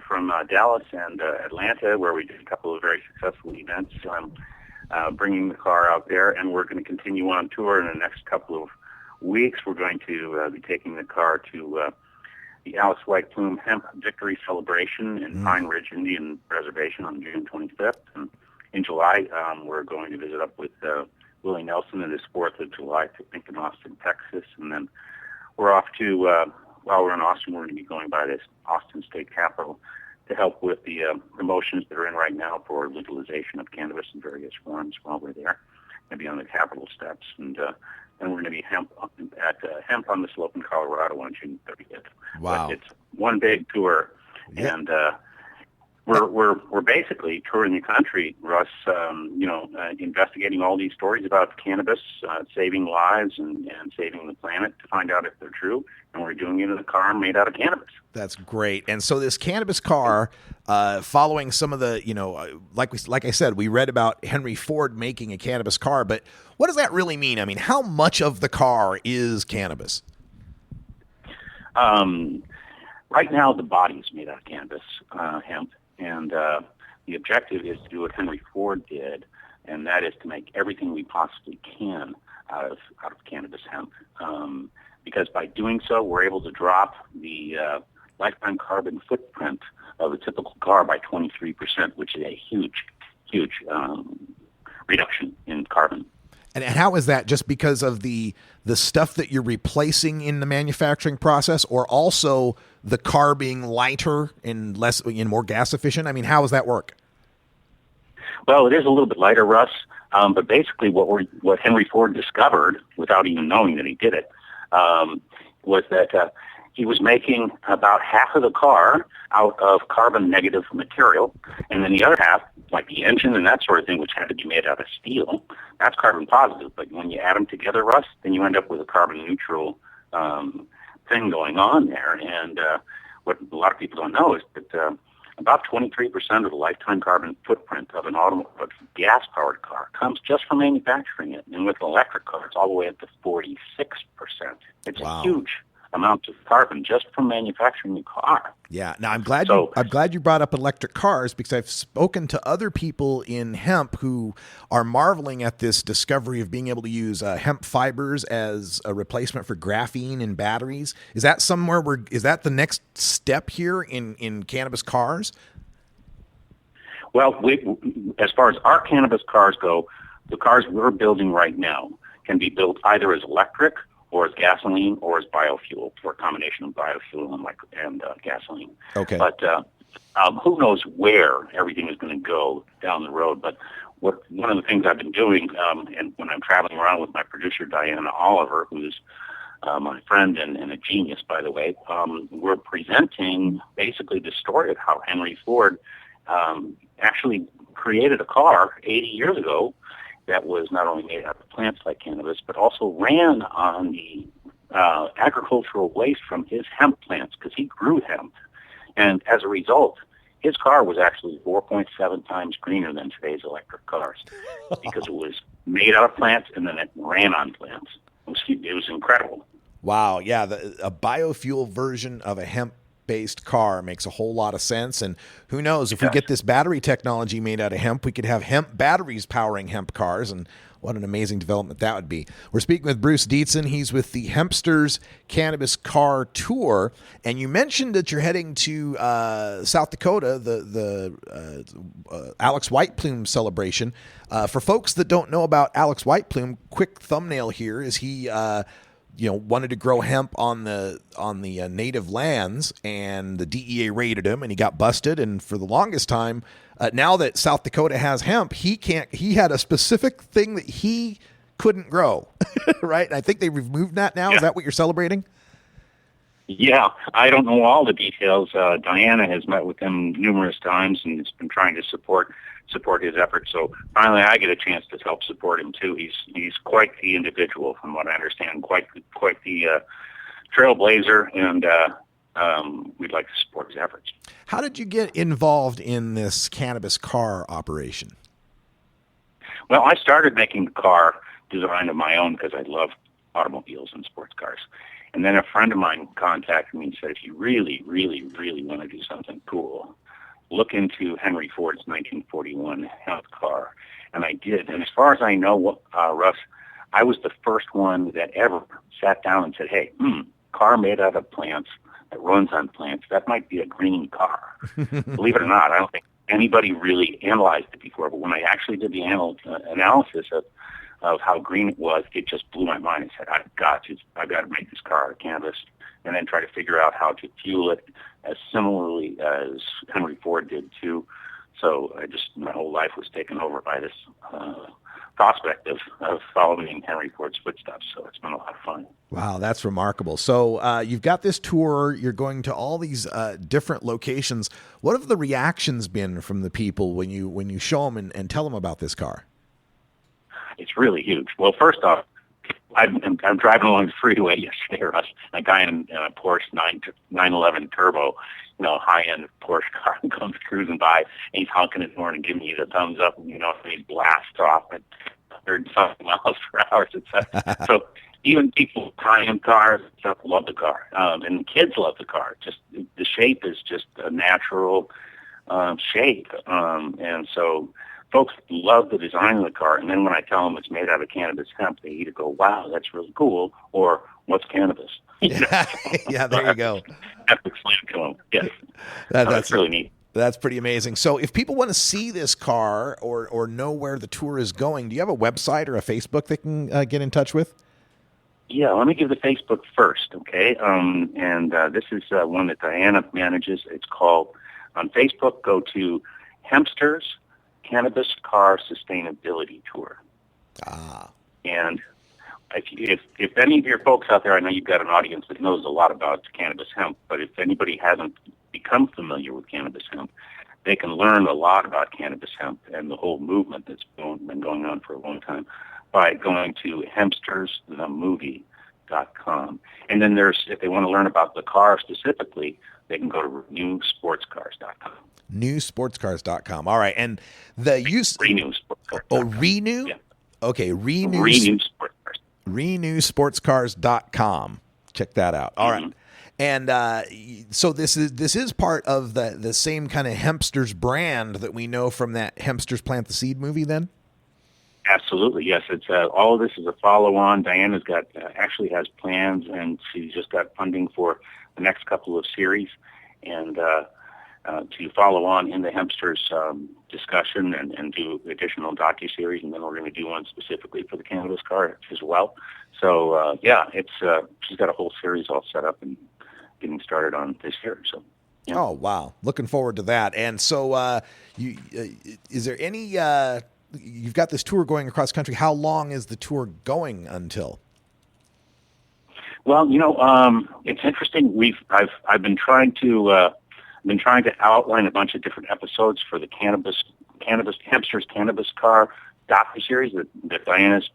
from Dallas and Atlanta, where we did a couple of very successful events. So I'm bringing the car out there, and we're going to continue on tour in the next couple of weeks. We're going to be taking the car to the Alice White Plume Hemp Victory Celebration in Pine Ridge Indian Reservation on June 25th. And in July, we're going to visit up with Willie Nelson at his 4th of July picnic in Austin, Texas. And then we're off to, while we're in Austin, we're going to be going by this Austin State Capitol to help with the promotions that are in right now for legalization of cannabis in various forms while we're there. Going to be on the Capitol steps. And we're going to be Hemp on the Slope in Colorado on June 30th. Wow. But it's one big tour. Yeah. And We're basically touring the country, Russ. Investigating all these stories about cannabis saving lives and saving the planet to find out if they're true. And we're doing it in a car made out of cannabis. That's great. And so this cannabis car, following some of the, like I said, we read about Henry Ford making a cannabis car, but what does that really mean? I mean, how much of the car is cannabis? Right now, the body is made out of cannabis, hemp, and the objective is to do what Henry Ford did, and that is to make everything we possibly can out of cannabis hemp. Because by doing so, we're able to drop the lifetime carbon footprint of a typical car by 23%, which is a huge reduction in carbon. And how is that? Just because of the stuff that you're replacing in the manufacturing process, or also the car being lighter and less, more gas efficient? I mean, how does that work? Well, it is a little bit lighter, Russ. But basically, what Henry Ford discovered, without even knowing that he did it, was that he was making about half of the car out of carbon negative material, and then the other half, like the engine and that sort of thing, which had to be made out of steel, that's carbon positive. But when you add them together, Russ, then you end up with a carbon neutral thing going on there. And what a lot of people don't know is that about 23% of the lifetime carbon footprint of an gas-powered car comes just from manufacturing it. And with an electric car, it's all the way up to 46%. It's a huge amount of carbon just from manufacturing the car. Yeah. Now I'm glad you brought up electric cars, because I've spoken to other people in hemp who are marveling at this discovery of being able to use hemp fibers as a replacement for graphene in batteries. Is that is that the next step here in cannabis cars? Well, as far as our cannabis cars go, the cars we're building right now can be built either as electric or as gasoline, or as biofuel, or a combination of biofuel and gasoline. Okay. But who knows where everything is going to go down the road. But one of the things I've been doing, and when I'm traveling around with my producer, Diana Oliver, who's my friend and a genius, by the way, we're presenting basically the story of how Henry Ford actually created a car 80 years ago that was not only made out of plants like cannabis, but also ran on the agricultural waste from his hemp plants, because he grew hemp. And as a result, his car was actually 4.7 times greener than today's electric cars, because it was made out of plants and then it ran on plants. It was incredible. Wow. Yeah. A biofuel version of a hemp-based car makes a whole lot of sense. And who knows, if we get this battery technology made out of hemp, we could have hemp batteries powering hemp cars, and what an amazing development that would be. We're speaking with Bruce Dietzen. He's with the Hempsters Cannabis Car Tour. And you mentioned that you're heading to South Dakota, the Alex White Plume celebration. For folks that don't know about Alex White Plume, quick thumbnail here is he wanted to grow hemp on the native lands, and the DEA raided him, and he got busted. And for the longest time, now that South Dakota has hemp, he had a specific thing that he couldn't grow, right? And I think they removed that now. Yeah. Is that what you're celebrating? Yeah, I don't know all the details. Diana has met with him numerous times and has been trying to support his efforts. So finally, I get a chance to help support him too. He's quite the individual, from what I understand, quite the trailblazer, and we'd like to support his efforts. How did you get involved in this cannabis car operation? Well, I started making a car design of my own because I love automobiles and sports cars. And then a friend of mine contacted me and said, if you really, really, really want to do something cool, look into Henry Ford's 1941 hemp car. And I did. And as far as I know, Russ, I was the first one that ever sat down and said, hey, car made out of plants that runs on plants, that might be a green car. Believe it or not, I don't think anybody really analyzed it before. But when I actually did the analysis of how green it was, it just blew my mind. I said, I've got to make this car out of cannabis, and then try to figure out how to fuel it as similarly as Henry Ford did too. So my whole life was taken over by this prospect of following Henry Ford's footsteps. So it's been a lot of fun. Wow, that's remarkable. So you've got this tour. You're going to all these different locations. What have the reactions been from the people when you show them and tell them about this car? It's really huge. Well, first off, I'm driving along the freeway yesterday, Russ. A guy in a Porsche 911 Turbo, high-end Porsche car, comes cruising by, and he's honking his horn and giving you the thumbs up, and he blasts off at 100-something miles per hour. So even people buying cars and stuff love the car, and the kids love the car. Just the shape is just a natural shape, and so folks love the design of the car. And then when I tell them it's made out of cannabis hemp, they either go, "Wow, that's really cool," or "What's cannabis?" Yeah, there you go. I have to explain it to them. Yes, that's really neat. That's pretty amazing. So if people want to see this car or know where the tour is going, do you have a website or a Facebook they can get in touch with? Yeah, let me give the Facebook first, okay? And this is one that Diana manages. It's called, on Facebook, go to Hempsters Cannabis Car Sustainability Tour. And if any of your folks out there, I know you've got an audience that knows a lot about cannabis hemp, but if anybody hasn't become familiar with cannabis hemp, they can learn a lot about cannabis hemp and the whole movement that's been going on for a long time by going to hempstersthemovie.com. And then if they want to learn about the car specifically, they can go to renewsportscars.com. Newsportscars.com. All right. And the use... Renew Sports Cars. Oh, Renew? Yeah. Okay, Renew Sports Cars. Renewsportscars.com. Check that out. All right. And so this is part of the same kind of Hempsters brand that we know from that Hempsters Plant the Seed movie then? Absolutely, yes. It's all of this is a follow-on. Diana's got actually has plans, and she's just got funding for the next couple of series, and to follow on in the Hempsters discussion and do additional docuseries, and then we're going to do one specifically for the cannabis car as well. So it's she's got a whole series all set up and getting started on this year. So. Yeah. Oh wow, looking forward to that. And so, is there any? You've got this tour going across country. How long is the tour going until? Well, it's interesting. I've been trying to outline a bunch of different episodes for the Hempsters Cannabis Car docuseries that Diana's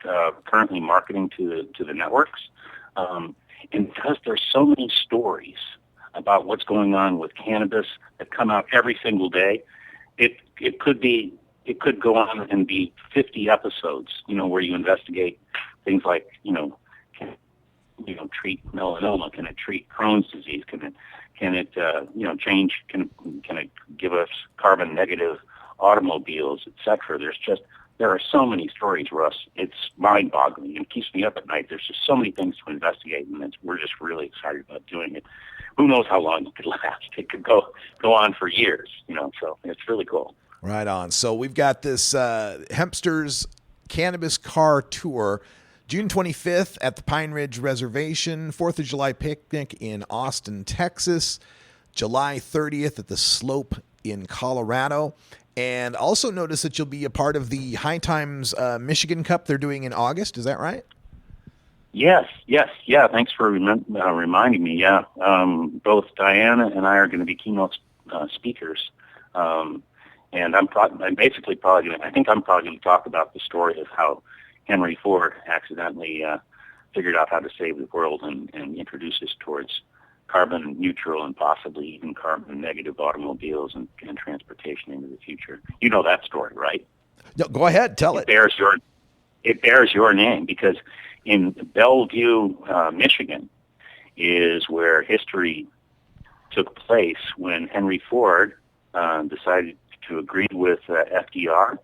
currently marketing to the networks. And because there's so many stories about what's going on with cannabis that come out every single day, it could go on and be 50 episodes, where you investigate things like, can treat melanoma? Can it treat Crohn's disease? Can it change? Can it give us carbon negative automobiles, etc.? There are so many stories, Russ. It's mind boggling and keeps me up at night. There's just so many things to investigate, and we're just really excited about doing it. Who knows how long it could last? It could go on for years, so it's really cool. Right on. So we've got this Hempsters Cannabis Car Tour, June 25th at the Pine Ridge Reservation, 4th of July picnic in Austin, Texas, July 30th at the Slope in Colorado. And also notice that you'll be a part of the High Times Michigan Cup they're doing in August. Is that right? Yes. Yeah, thanks for reminding me. Yeah, both Diana and I are going to be keynote speakers. And I'm basically probably going to talk about the story of how Henry Ford accidentally figured out how to save the world and introduce us towards carbon neutral and possibly even carbon negative automobiles and transportation into the future. You know that story, right? No, go ahead, tell it. It bears your name because in Belville, Michigan, is where history took place when Henry Ford decided to agree with FDR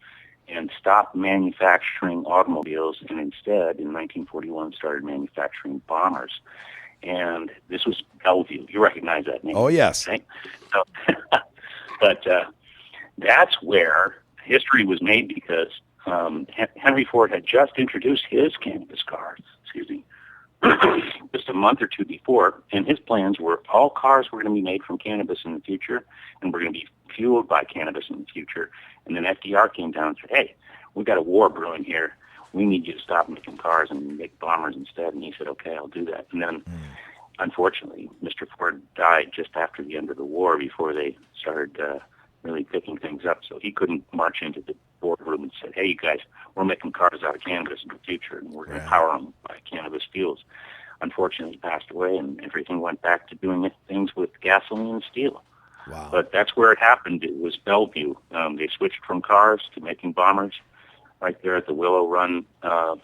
and stop manufacturing automobiles and instead, in 1941, started manufacturing bombers. And this was Belville. You recognize that name? Oh, yes. Right? So, but that's where history was made because Henry Ford had just introduced his cannabis car, just a month or two before, and his plans were all cars were going to be made from cannabis in the future, and we're going to be fueled by cannabis in the future. And then FDR came down and said, hey, we've got a war brewing here. we need you to stop making cars and make bombers instead. And he said, okay, I'll do that. And then, unfortunately, Mr. Ford died just after the end of the war, before they started really picking things up. So he couldn't march into the boardroom and say, hey, you guys, we're making cars out of cannabis in the future, and we're going to power them by cannabis fuels. Unfortunately, he passed away, and everything went back to doing things with gasoline and steel. Wow. But that's where it happened. It was Belville. They switched from cars to making bombers right there at the Willow Run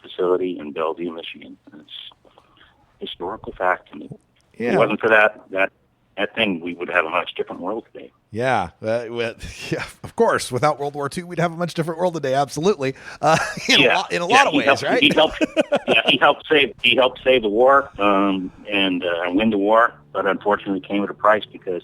facility in Bellevue, Michigan. It's historical fact to me. If it wasn't for that thing, we would have a much different world today. Yeah, yeah, of course. Without World War II, we'd have a much different world today. Absolutely, in a lot of ways, right? He helped save the war and win the war, but unfortunately came at a price because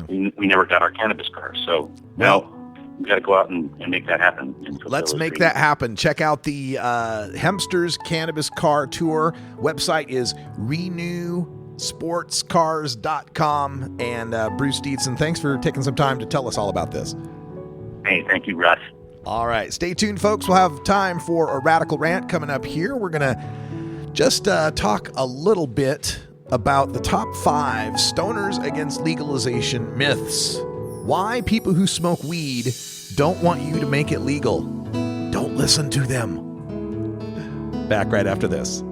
we never got our cannabis cars. So now we got to go out and make that happen. Let's make that happen. Check out the Hempsters Cannabis Car Tour. Website is renewsportscars.com. And Bruce Dietzen, thanks for taking some time to tell us all about this. Hey, thank you, Russ. All right. Stay tuned, folks. We'll have time for a radical rant coming up here. We're going to just talk a little bit about the top 5 stoners against legalization myths. Why people who smoke weed don't want you to make it legal. Don't listen to them. Back right after this.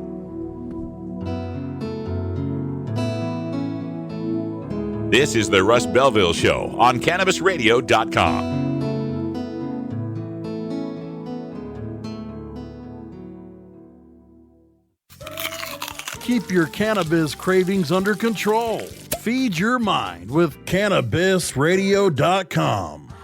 This is the Russ Belville Show on CannabisRadio.com. Keep your cannabis cravings under control. Feed your mind with CannabisRadio.com.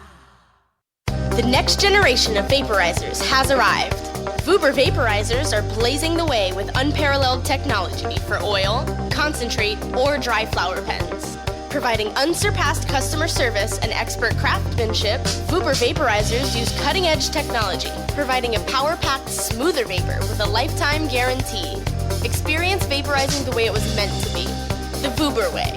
The next generation of vaporizers has arrived. Vuber vaporizers are blazing the way with unparalleled technology for oil, concentrate, or dry flower pens. Providing unsurpassed customer service and expert craftsmanship, Vuber vaporizers use cutting-edge technology, providing a power-packed, smoother vapor with a lifetime guarantee. Experience vaporizing the way it was meant to be. The Vuber way.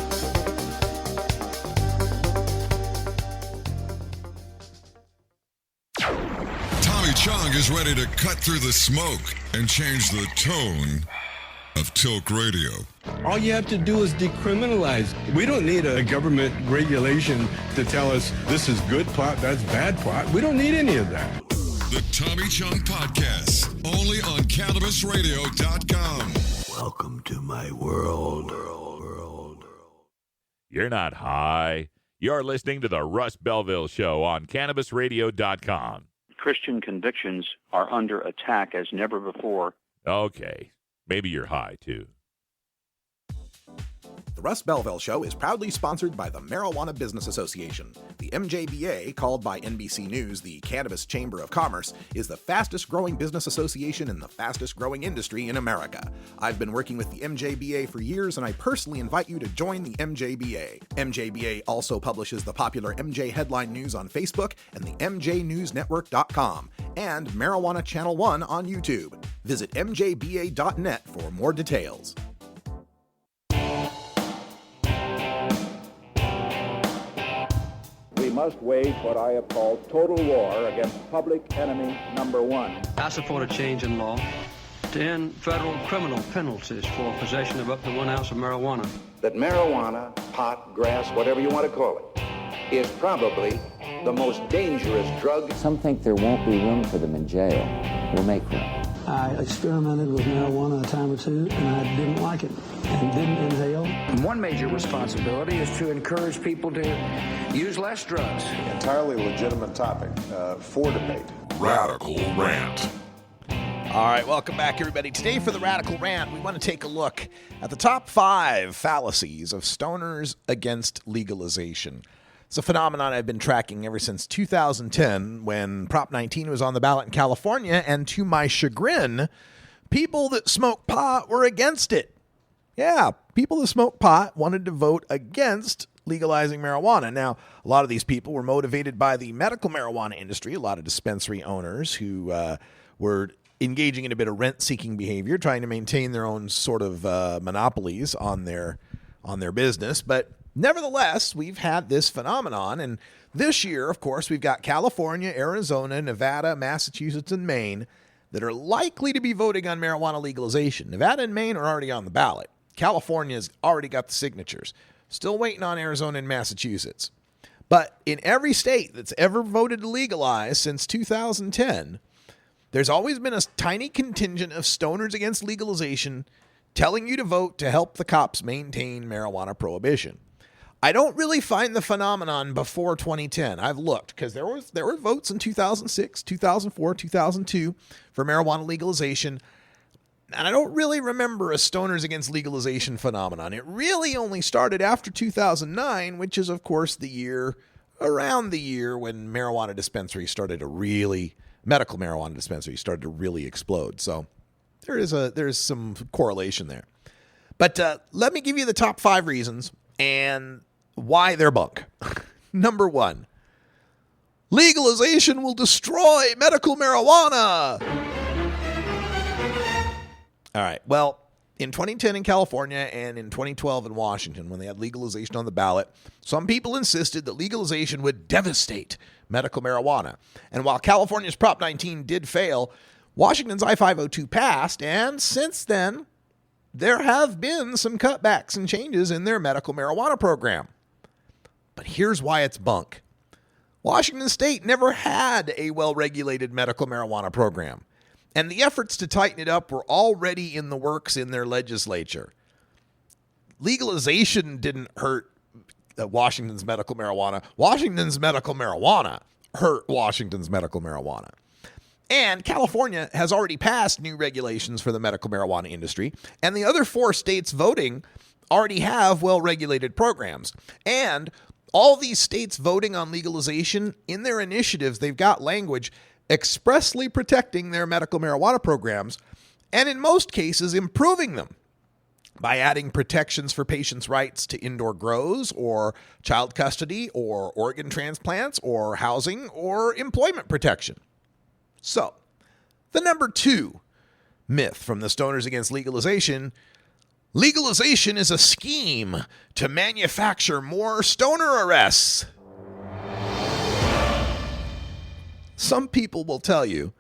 Tommy Chong is ready to cut through the smoke and change the tone of Tilk Radio. All you have to do is decriminalize. We don't need a government regulation to tell us this is good pot, that's bad pot. We don't need any of that. The Tommy Chong Podcast, only on CannabisRadio.com. Welcome to my world. You're not high. You're listening to the Russ Belville Show on CannabisRadio.com. Christian convictions are under attack as never before. Okay. Maybe you're high, too. The Russ Belville Show is proudly sponsored by the Marijuana Business Association. The MJBA, called by NBC News the Cannabis Chamber of Commerce, is the fastest growing business association in the fastest growing industry in America. I've been working with the MJBA for years, and I personally invite you to join the MJBA. MJBA also publishes the popular MJ Headline News on Facebook and the MJNewsNetwork.com and Marijuana Channel 1 on YouTube. Visit mjba.net for more details. We must wage what I have called total war against public enemy number one. I support a change in law to end federal criminal penalties for possession of up to 1 ounce of marijuana. That marijuana, pot, grass, whatever you want to call it, is probably the most dangerous drug. Some think there won't be room for them in jail. We'll make room. I experimented with marijuana a time or two, and I didn't like it and didn't inhale. One major responsibility is to encourage people to use less drugs. Entirely legitimate topic for debate. Radical Rant. All right, welcome back, everybody. Today for the Radical Rant, we want to take a look at the top 5 fallacies of stoners against legalization. It's a phenomenon I've been tracking ever since 2010 when Prop 19 was on the ballot in California, and to my chagrin, people that smoke pot were against it. Yeah, people that smoke pot wanted to vote against legalizing marijuana. Now, a lot of these people were motivated by the medical marijuana industry, a lot of dispensary owners who were engaging in a bit of rent-seeking behavior, trying to maintain their own sort of monopolies on their business. But nevertheless, we've had this phenomenon, and this year, of course, we've got California, Arizona, Nevada, Massachusetts, and Maine that are likely to be voting on marijuana legalization. Nevada and Maine are already on the ballot. California's already got the signatures. Still waiting on Arizona and Massachusetts. But in every state that's ever voted to legalize since 2010, there's always been a tiny contingent of stoners against legalization telling you to vote to help the cops maintain marijuana prohibition. I don't really find the phenomenon before 2010. I've looked because there were votes in 2006, 2004, 2002 for marijuana legalization. And I don't really remember a stoners against legalization phenomenon. It really only started after 2009, which is, of course, around the year when medical marijuana dispensaries started to really explode. So there's some correlation there. But let me give you the top 5 reasons and why they're bunk. Number 1, legalization will destroy medical marijuana. All right. Well, in 2010 in California and in 2012 in Washington, when they had legalization on the ballot, some people insisted that legalization would devastate medical marijuana. And while California's Prop 19 did fail, Washington's I-502 passed, and since then, there have been some cutbacks and changes in their medical marijuana program. But here's why it's bunk. Washington State never had a well-regulated medical marijuana program, and the efforts to tighten it up were already in the works in their legislature. Legalization didn't hurt Washington's medical marijuana. Washington's medical marijuana hurt Washington's medical marijuana. And California has already passed new regulations for the medical marijuana industry, and the other 4 states voting already have well-regulated programs. And all these states voting on legalization, in their initiatives, they've got language expressly protecting their medical marijuana programs, and in most cases improving them by adding protections for patients' rights to indoor grows or child custody or organ transplants or housing or employment protection. So, the number 2 myth from the Stoners Against Legalization: legalization is a scheme to manufacture more stoner arrests. Some people will tell you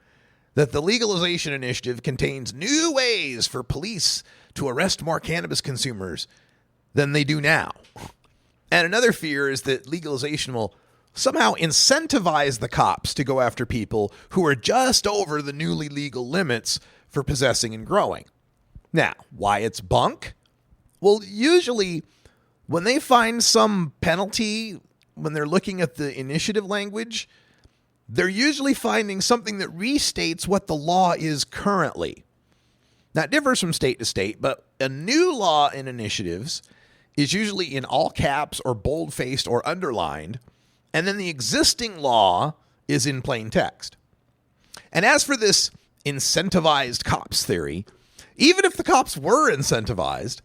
that the legalization initiative contains new ways for police to arrest more cannabis consumers than they do now. And another fear is that legalization will somehow incentivize the cops to go after people who are just over the newly legal limits for possessing and growing. Now, why it's bunk? Well, usually when they find some penalty, when they're looking at the initiative language, they're usually finding something that restates what the law is currently. Now, it differs from state to state, but a new law in initiatives is usually in all caps or bold-faced or underlined, and then the existing law is in plain text. And as for this incentivized cops theory, even if the cops were incentivized,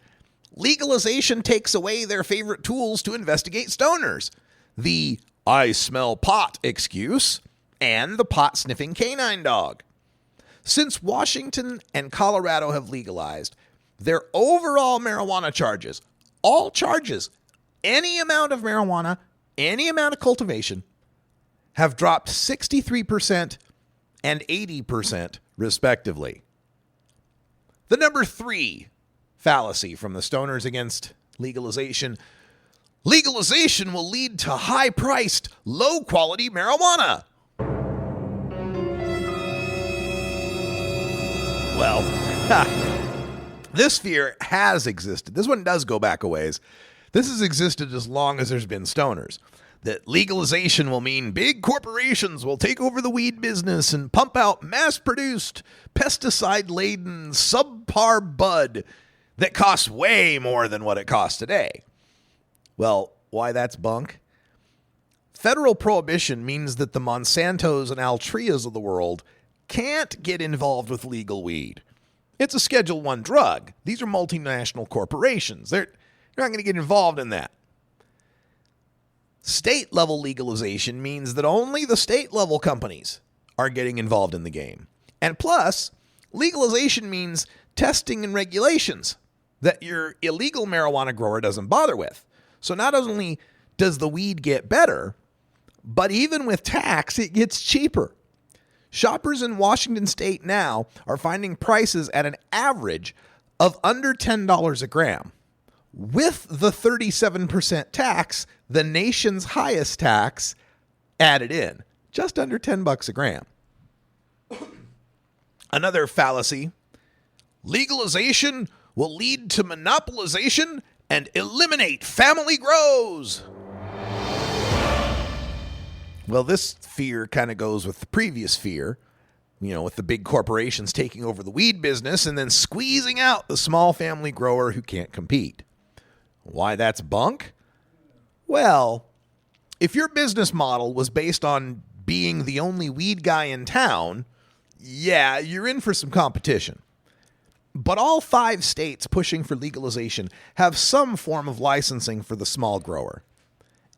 legalization takes away their favorite tools to investigate stoners: the "I smell pot" excuse and the pot-sniffing canine dog. Since Washington and Colorado have legalized, their overall marijuana charges, all charges, any amount of marijuana, any amount of cultivation, have dropped 63% and 80% respectively. The number 3 fallacy from the Stoners Against Legalization: legalization will lead to high-priced, low-quality marijuana. Well, this fear has existed. This one does go back a ways. This has existed as long as there's been stoners. That legalization will mean big corporations will take over the weed business and pump out mass-produced, pesticide-laden, subpar bud that costs way more than what it costs today. Well, why that's bunk? Federal prohibition means that the Monsantos and Altrias of the world can't get involved with legal weed. It's a Schedule I drug. These are multinational corporations. They're not going to get involved in that. State-level legalization means that only the state-level companies are getting involved in the game. And plus, legalization means testing and regulations that your illegal marijuana grower doesn't bother with. So not only does the weed get better, but even with tax, it gets cheaper. shoppers in Washington state now are finding prices at an average of under $10 a gram. With the 37% tax, the nation's highest tax, added in, just under $10 a gram. Another fallacy: legalization will lead to monopolization and eliminate family grows. Well, this fear kind of goes with the previous fear, with the big corporations taking over the weed business and then squeezing out the small family grower who can't compete. Why that's bunk? Well, if your business model was based on being the only weed guy in town, yeah, you're in for some competition. But all 5 states pushing for legalization have some form of licensing for the small grower.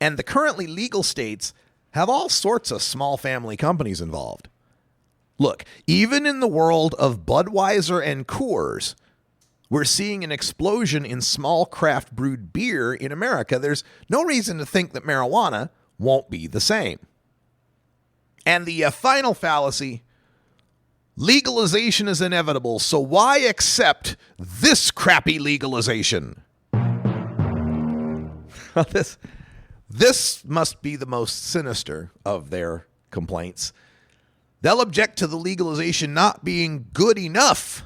And the currently legal states have all sorts of small family companies involved. Look, even in the world of Budweiser and Coors, we're seeing an explosion in small craft brewed beer in America. There's no reason to think that marijuana won't be the same. And the final fallacy: legalization is inevitable, so why accept this crappy legalization? This must be the most sinister of their complaints. They'll object to the legalization not being good enough.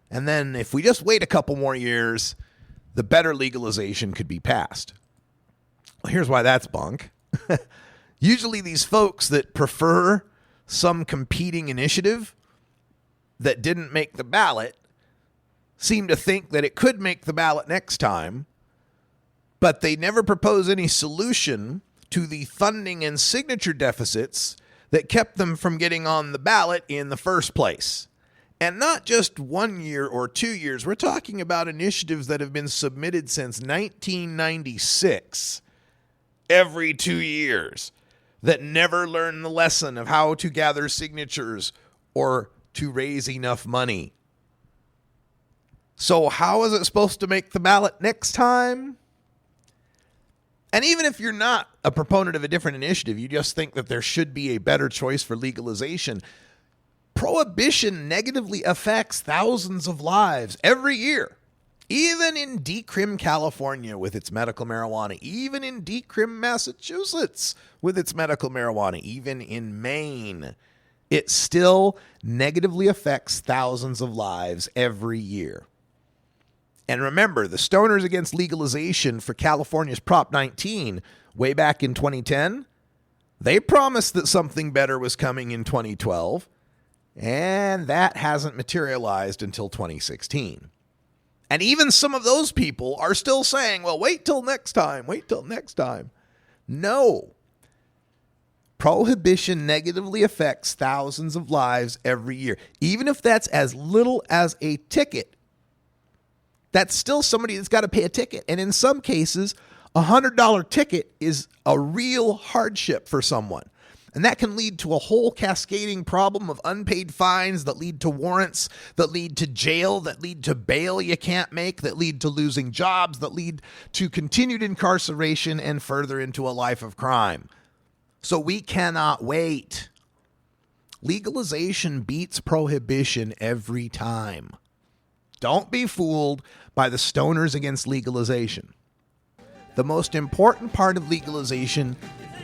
And then if we just wait a couple more years, the better legalization could be passed. Well, here's why that's bunk. Usually these folks that prefer some competing initiative that didn't make the ballot seem to think that it could make the ballot next time, but they never propose any solution to the funding and signature deficits that kept them from getting on the ballot in the first place. And not just 1 year or 2 years. We're talking about initiatives that have been submitted since 1996, every 2 years, that never learn the lesson of how to gather signatures or to raise enough money. So how is it supposed to make the ballot next time? And even if you're not a proponent of a different initiative, you just think that there should be a better choice for legalization, prohibition negatively affects thousands of lives every year. Even in Decrim, California with its medical marijuana, even in Decrim, Massachusetts with its medical marijuana, even in Maine, it still negatively affects thousands of lives every year. And remember, the Stoners Against Legalization for California's Prop 19, way back in 2010, they promised that something better was coming in 2012, and that hasn't materialized until 2016. And even some of those people are still saying, well, wait till next time, wait till next time. No. Prohibition negatively affects thousands of lives every year. Even if that's as little as a ticket, that's still somebody that's got to pay a ticket. And in some cases, a $100 ticket is a real hardship for someone. And that can lead to a whole cascading problem of unpaid fines that lead to warrants, that lead to jail, that lead to bail you can't make, that lead to losing jobs, that lead to continued incarceration and further into a life of crime. So we cannot wait. Legalization beats prohibition every time. Don't be fooled by the Stoners Against Legalization. The most important part of legalization,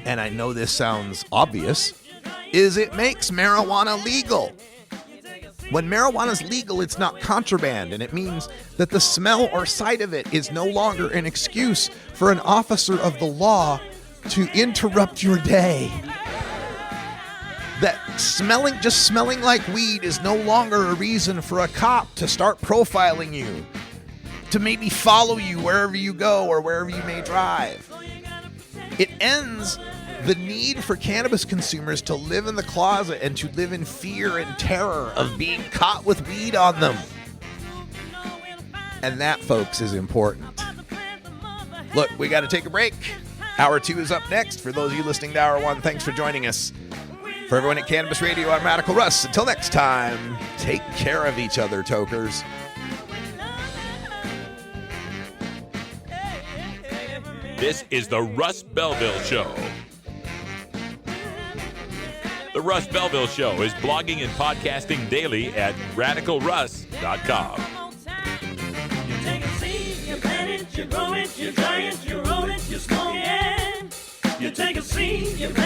and I know this sounds obvious, is it makes marijuana legal. When marijuana is legal, it's not contraband, and it means that the smell or sight of it is no longer an excuse for an officer of the law to interrupt your day. That just smelling like weed is no longer a reason for a cop to start profiling you, to maybe follow you wherever you go or wherever you may drive. It ends the need for cannabis consumers to live in the closet and to live in fear and terror of being caught with weed on them. And that, folks, is important. Look, we got to take a break. Hour 2 is up next. For those of you listening to Hour 1, thanks for joining us. For everyone at Cannabis Radio, I'm Radical Russ. Until next time, take care of each other, tokers. This is the Russ Belville Show. The Russ Belville Show is blogging and podcasting daily at radicalruss.com. You take a seed, you plant it, you grow it, you dry it, you roll it, you smoke it. You take a seed, you plant